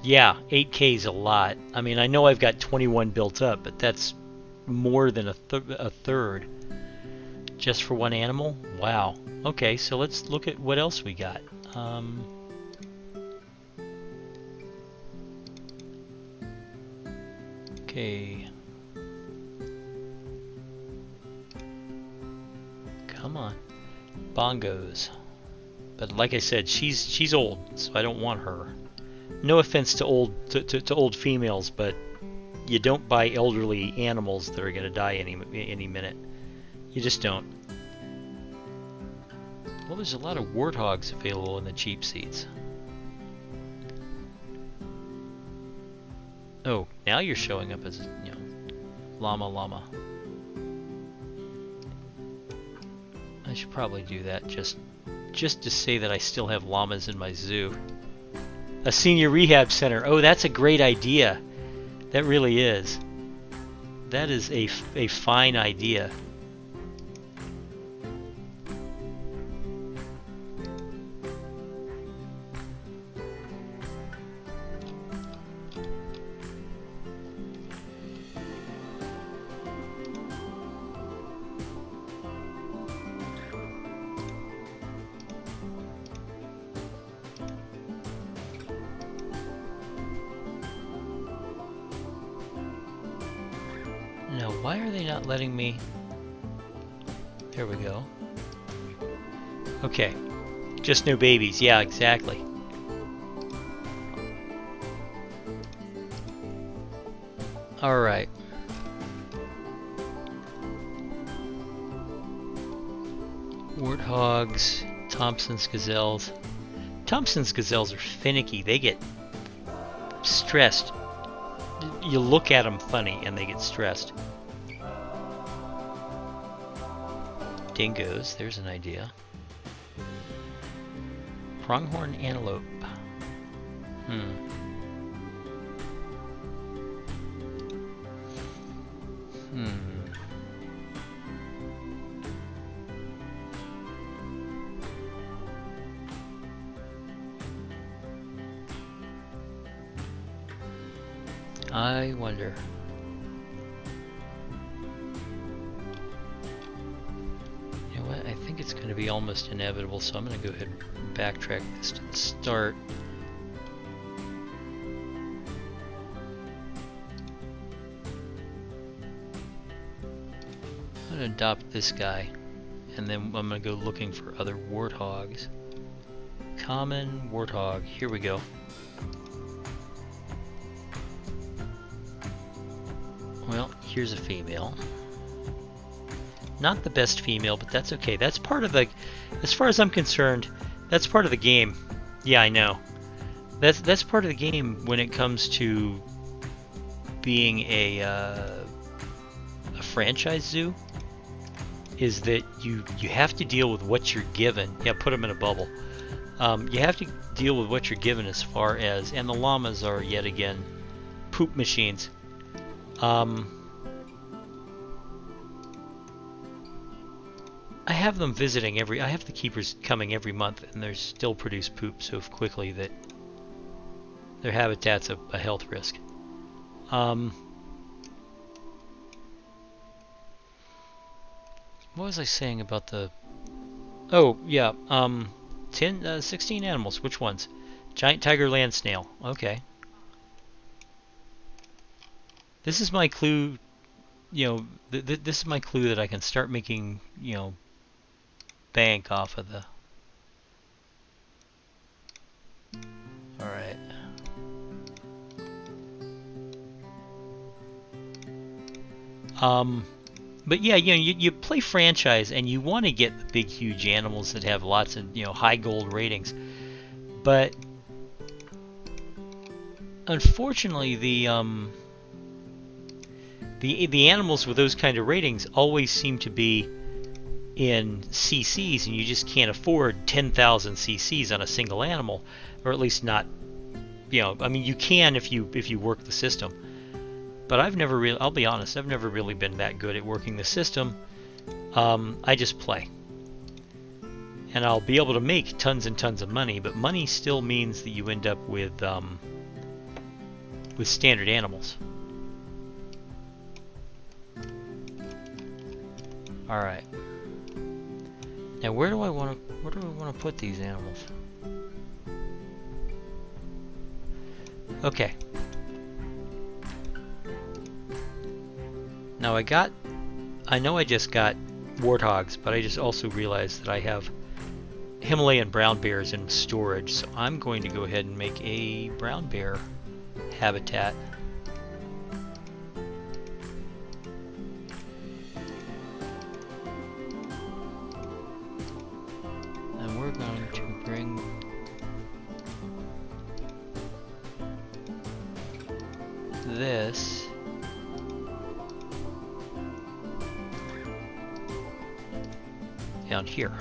Yeah, 8K is a lot. I mean, I know I've got 21 built up, but that's more than a third just for one animal. Wow. Okay, so let's look at what else we got. Okay. Come on. Bongos. But like I said, she's old, so I don't want her. No offense to old females, but you don't buy elderly animals that are going to die any minute. You just don't. Well, there's a lot of warthogs available in the cheap seats. Oh, now you're showing up as, you know, llama. I should probably do that just to say that I still have llamas in my zoo. A senior rehab center. Oh, that's a great idea. That really is. That is a fine idea. Now, why are they not letting me? There we go. Okay. Just no babies. Yeah, exactly. Alright. Warthogs, Thompson's gazelles. Thompson's gazelles are finicky. They get stressed. You look at them funny and they get stressed. Dingoes, there's an idea. Pronghorn antelope. I wonder. You know what? I think it's going to be almost inevitable, so I'm going to go ahead and backtrack this to the start. I'm going to adopt this guy, and then I'm going to go looking for other warthogs. Common warthog. Here we go. Well, here's a female. Not the best female, but that's okay. That's part of the, as far as I'm concerned, that's part of the game. Yeah, I know. That's part of the game when it comes to being a franchise zoo. Is that you have to deal with what you're given. Yeah, put them in a bubble. You have to deal with what you're given as far as, and the llamas are yet again poop machines. I have them visiting I have the keepers coming every month, and they still produce poop so quickly that their habitat's a health risk. What was I saying about the... Oh, yeah, 16 animals. Which ones? Giant tiger land snail. Okay. This is my clue, you know, this is my clue that I can start making, you know, bank off of the... Alright. But yeah, you know, you play franchise and you want to get the big, huge animals that have lots of, you know, high gold ratings. But unfortunately, the animals with those kind of ratings always seem to be in cc's, and you just can't afford 10,000 cc's on a single animal, or at least not, you know, I mean, you can if you work the system. But I've never really, I'll be honest, I've never really been that good at working the system. I just play. And I'll be able to make tons and tons of money, but money still means that you end up with standard animals. Alright. Now where do I want to put these animals? Okay. Now I know I just got warthogs, but I just also realized that I have Himalayan brown bears in storage, so I'm going to go ahead and make a brown bear habitat. And we're going to bring this down here.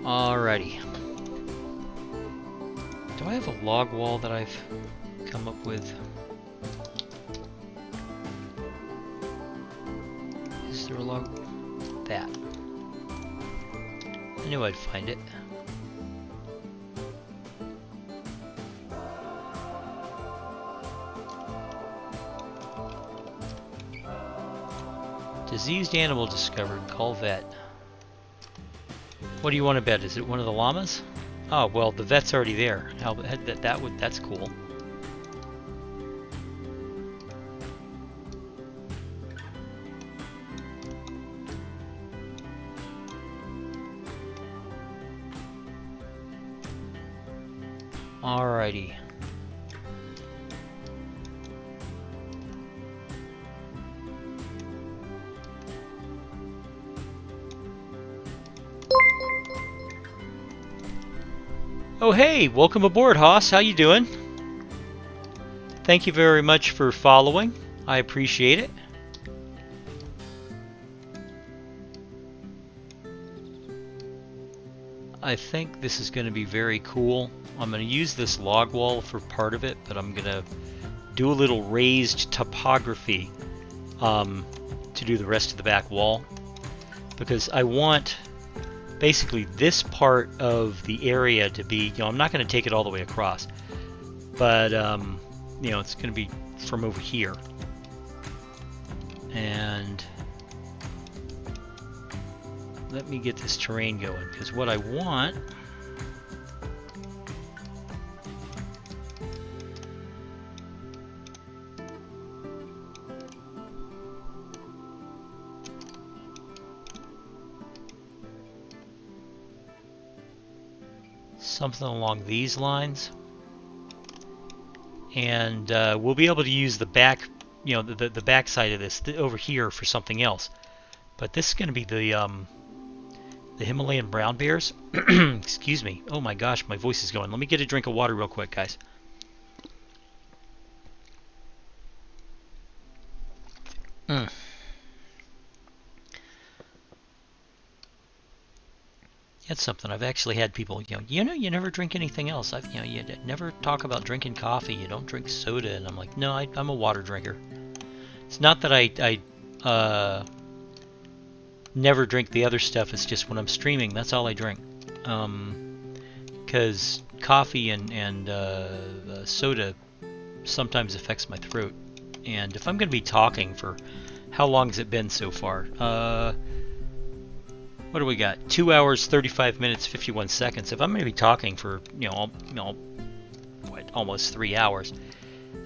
Alrighty. Do I have a log wall that I've come up with? Is there a log? That. I knew I'd find it. Diseased animal discovered. Call vet. What do you want to bet? Is it one of the llamas? Oh, well, the vet's already there. That's cool. Alrighty. Oh hey, welcome aboard, Haas. How you doing? Thank you very much for following. I appreciate it. I think this is going to be very cool. I'm going to use this log wall for part of it, but I'm going to do a little raised topography to do the rest of the back wall, because I want basically this part of the area to be, you know, I'm not going to take it all the way across, but you know, it's going to be from over here. And let me get this terrain going, because what I want something along these lines, and we'll be able to use the back, you know, the back side of this over here for something else. But this is going to be the Himalayan brown bears. Excuse me. Oh my gosh, my voice is going. Let me get a drink of water real quick, guys. That's something. I've actually had people, you know, you never drink anything else. You never talk about drinking coffee. You don't drink soda, and I'm like, no, I'm a water drinker. It's not that I never drink the other stuff. It's just when I'm streaming, that's all I drink. Because coffee and soda sometimes affects my throat. And if I'm going to be talking for, how long has it been so far? What do we got? 2 hours, 35 minutes, 51 seconds. If I'm going to be talking for, what, almost 3 hours,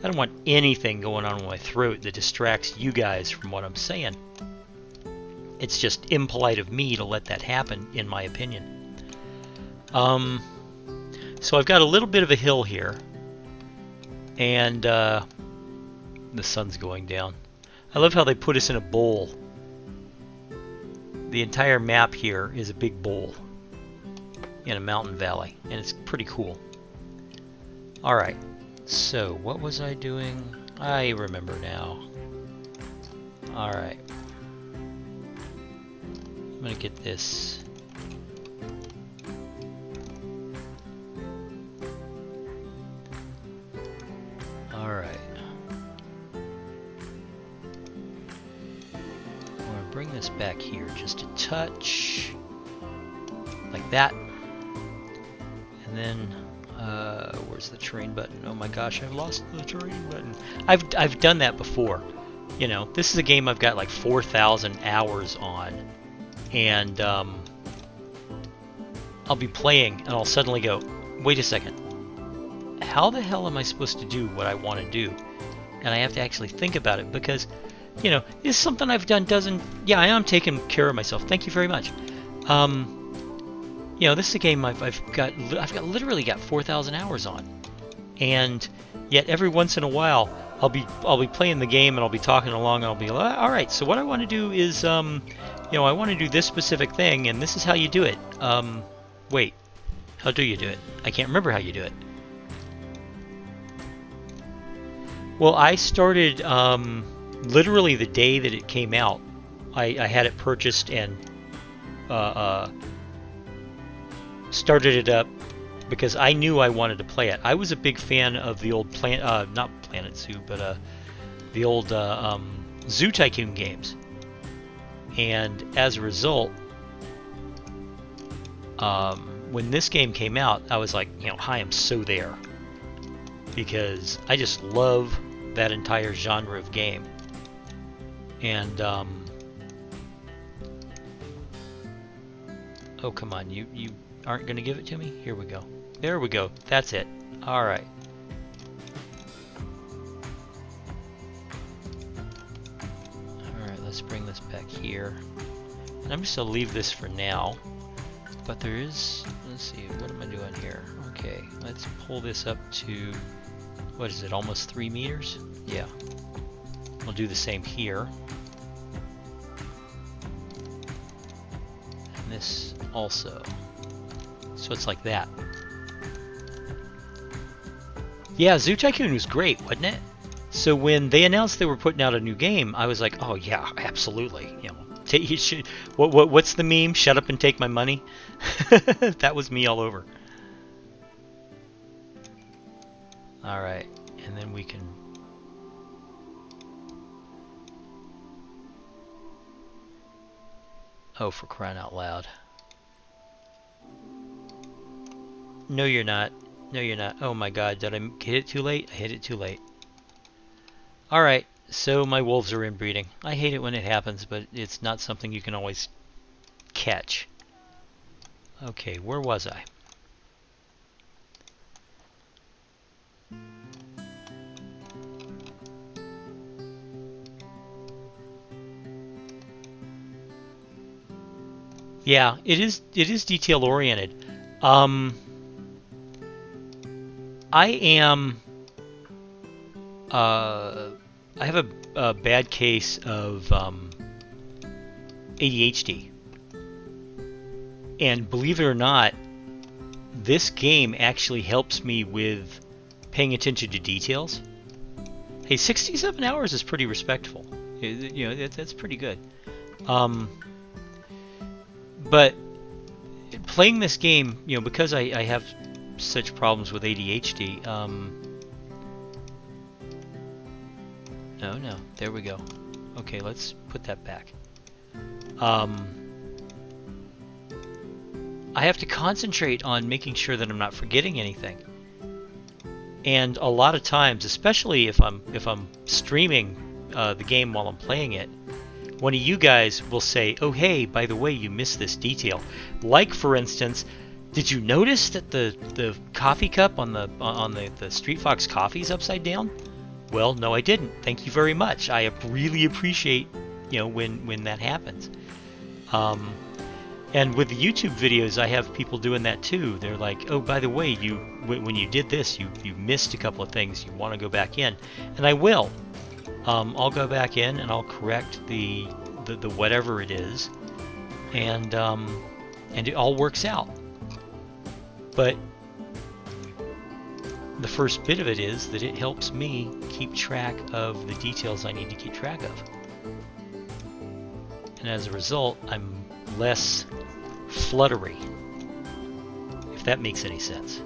I don't want anything going on in my throat that distracts you guys from what I'm saying. It's just impolite of me to let that happen, in my opinion. So I've got a little bit of a hill here, and the sun's going down. I love how they put us in a bowl. The entire map here is a big bowl in a mountain valley, and it's pretty cool. Alright, so what was I doing? I remember now. Alright. I'm gonna get this. Alright. I'm gonna bring this back here just a touch. Like that. And then, where's the terrain button? Oh my gosh, I've lost the terrain button. I've done that before. You know, this is a game I've got like 4,000 hours on. And, I'll be playing and I'll suddenly go, wait a second. How the hell am I supposed to do what I want to do? And I have to actually think about it because, you know, is something I've done doesn't... Yeah, I am taking care of myself. Thank you very much. You know, this is a game I've literally got 4,000 hours on, and yet every once in a while I'll be playing the game and I'll be talking along and I'll be like, all right, so what I want to do is you know, I want to do this specific thing and this is how you do it. Wait, how do you do it? I can't remember how you do it. Well, I started literally the day that it came out. I had it purchased and started it up because I knew I wanted to play it. I was a big fan of the old not Planet Zoo, but the old Zoo Tycoon games. And as a result, when this game came out, I was like, you know, I am so there. Because I just love that entire genre of game. And, oh, come on, you aren't going to give it to me? Here we go. There we go. That's it. Alright. Alright, let's bring this back here. And I'm just going to leave this for now. But there is... Let's see, what am I doing here? Okay, let's pull this up to... What is it, almost 3 meters? Yeah. We'll do the same here. And this also. So it's like that. Yeah, Zoo Tycoon was great, wasn't it? So when they announced they were putting out a new game, I was like, oh yeah, absolutely. You know, what's the meme? Shut up and take my money. That was me all over. All right, and then we can. Oh, for crying out loud. No, you're not. No, you're not. Oh my god, did I hit it too late? I hit it too late. Alright, so my wolves are inbreeding. I hate it when it happens, but it's not something you can always catch. Okay, where was I? Yeah, it is detail oriented. I am I have a bad case of ADHD. And believe it or not, this game actually helps me with paying attention to details. Hey, 67 hours is pretty respectful. You know, that's pretty good. But playing this game, you know, because I have such problems with ADHD, no, there we go. Okay, let's put that back. I have to concentrate on making sure that I'm not forgetting anything. And a lot of times, especially if I'm streaming the game while I'm playing it, one of you guys will say, "Oh, hey, by the way, you missed this detail." Like, for instance, did you notice that the coffee cup on the Street Fox coffee is upside down? Well, no, I didn't. Thank you very much. I really appreciate, you know, when that happens. And with the YouTube videos, I have people doing that too. They're like, "Oh, by the way, when you did this, you missed a couple of things. You want to go back in," and I will. I'll go back in and I'll correct the whatever it is, and it all works out. But the first bit of it is that it helps me keep track of the details I need to keep track of. and as a result, I'm less fluttery, if that makes any sense.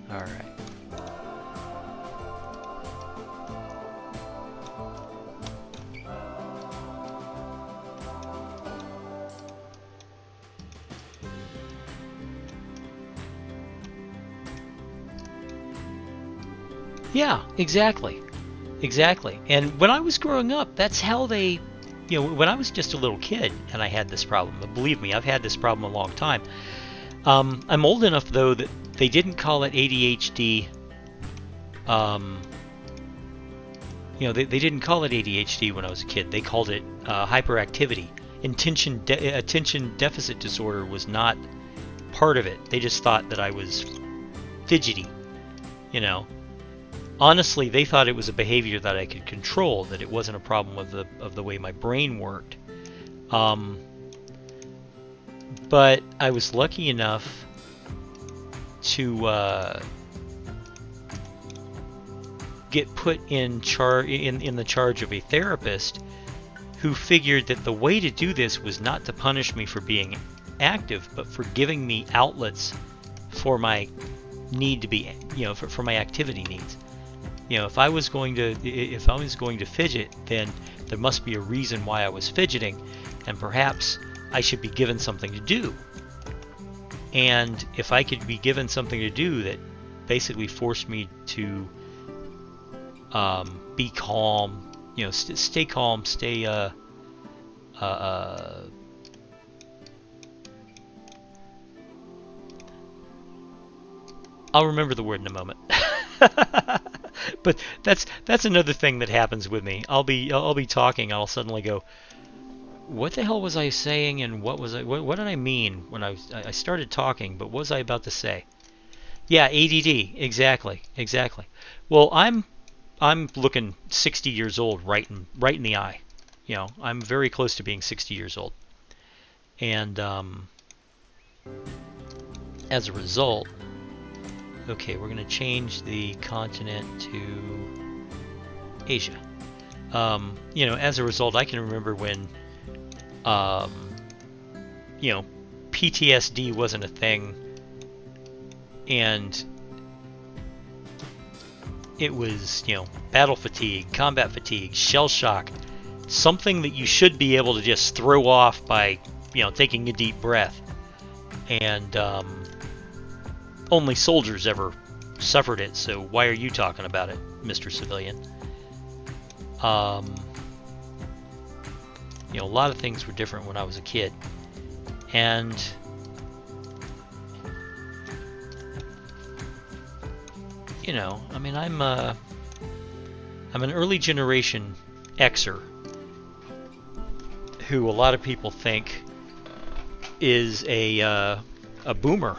All right. Yeah, exactly. Exactly. And when I was growing up, that's how they, when I was just a little kid and I had this problem, but believe me, I've had this problem a long time. I'm old enough, though, that they didn't call it ADHD. They didn't call it ADHD when I was a kid. They called it hyperactivity. Attention deficit disorder was not part of it. They just thought that I was fidgety, Honestly, they thought it was a behavior that I could control, that it wasn't a problem of the way my brain worked. But I was lucky enough to get put in the charge of a therapist who figured that the way to do this was not to punish me for being active, but for giving me outlets for my need to be, for my activity needs. If I was going to fidget, then there must be a reason why I was fidgeting, and perhaps I should be given something to do. And if I could be given something to do that basically forced me to be calm, stay calm, stay I'll remember the word in a moment. But that's another thing that happens with me. I'll be talking. I'll suddenly go, "What the hell was I saying? And what did I mean when I started talking? But what was I about to say?" Yeah, ADD. Exactly. Well, I'm looking 60 years old right in the eye. I'm very close to being 60 years old, and as a result. Okay, we're going to change the continent to Asia. As a result, I can remember when, PTSD wasn't a thing, and it was, battle fatigue, combat fatigue, shell shock, something that you should be able to just throw off by, taking a deep breath. And, only soldiers ever suffered it, so why are you talking about it, Mr. Civilian? A lot of things were different when I was a kid, and I'm an early generation Xer, who a lot of people think is a boomer.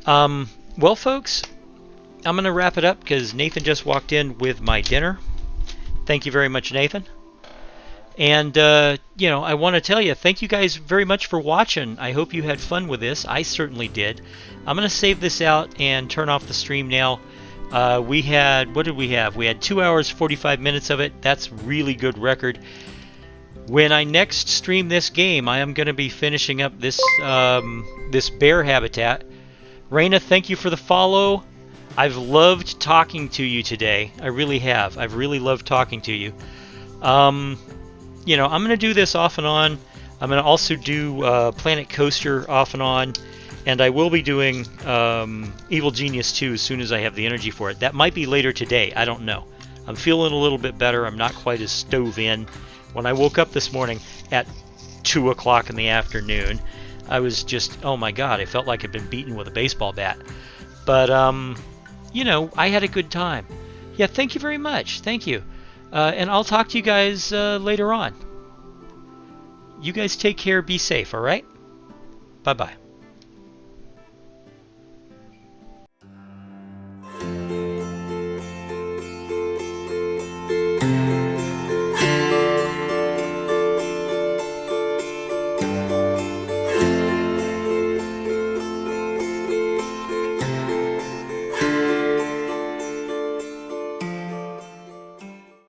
Well, folks, I'm going to wrap it up because Nathan just walked in with my dinner. Thank you very much, Nathan. And, I want to tell you, thank you guys very much for watching. I hope you had fun with this. I certainly did. I'm going to save this out and turn off the stream now. What did we have? We had 2 hours, 45 minutes of it. That's really good record. When I next stream this game, I am going to be finishing up this bear habitat. Raina, thank you for the follow. I've loved talking to you today. I really have. I've really loved talking to you. I'm going to do this off and on. I'm going to also do Planet Coaster off and on. And I will be doing Evil Genius 2 as soon as I have the energy for it. That might be later today. I don't know. I'm feeling a little bit better. I'm not quite as stove in. When I woke up this morning at 2 o'clock in the afternoon, I was just, oh my God, I felt like I'd been beaten with a baseball bat. But, I had a good time. Yeah, thank you very much. Thank you. And I'll talk to you guys later on. You guys take care. Be safe, all right? Bye-bye.